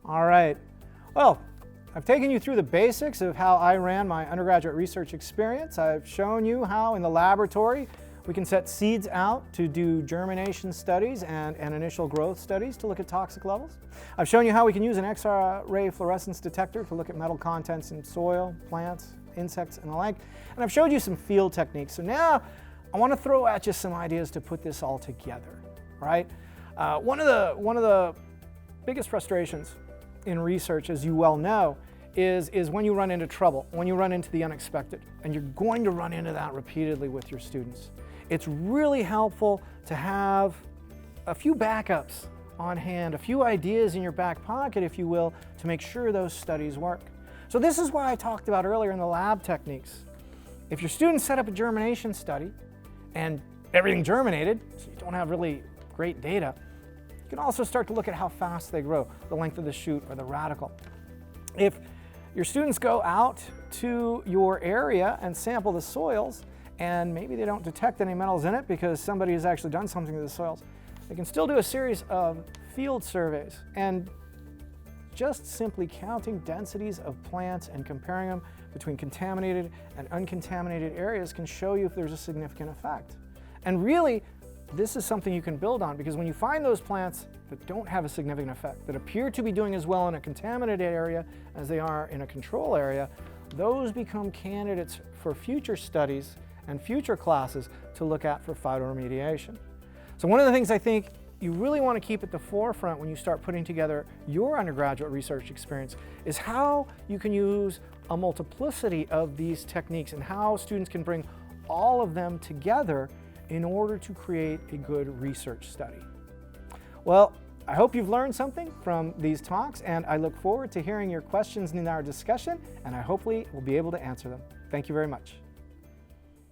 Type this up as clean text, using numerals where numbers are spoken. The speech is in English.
All right. Well, I've taken you through the basics of how I ran my undergraduate research experience. I've shown you how in the laboratory we can set seeds out to do germination studies and initial growth studies to look at toxic levels. I've shown you how we can use an X-ray fluorescence detector to look at metal contents in soil, plants, insects, and the like. And I've showed you some field techniques. So now I want to throw at you some ideas to put this all together, right? One of the biggest frustrations in research, as you well know, is when you run into trouble, when you run into the unexpected, and you're going to run into that repeatedly with your students. It's really helpful to have a few backups on hand, a few ideas in your back pocket, if you will, to make sure those studies work. So this is what I talked about earlier in the lab techniques. If your students set up a germination study and everything germinated, so you don't have really great data, you can also start to look at how fast they grow, the length of the shoot or the radicle. If your students go out to your area and sample the soils, and maybe they don't detect any metals in it because somebody has actually done something to the soils, they can still do a series of field surveys. And just simply counting densities of plants and comparing them between contaminated and uncontaminated areas can show you if there's a significant effect. And really, this is something you can build on, because when you find those plants that don't have a significant effect, that appear to be doing as well in a contaminated area as they are in a control area, those become candidates for future studies and future classes to look at for phytoremediation. So one of the things I think you really want to keep at the forefront when you start putting together your undergraduate research experience is how you can use a multiplicity of these techniques and how students can bring all of them together in order to create a good research study. Well, I hope you've learned something from these talks, and I look forward to hearing your questions in our discussion, and I hopefully will be able to answer them. Thank you very much.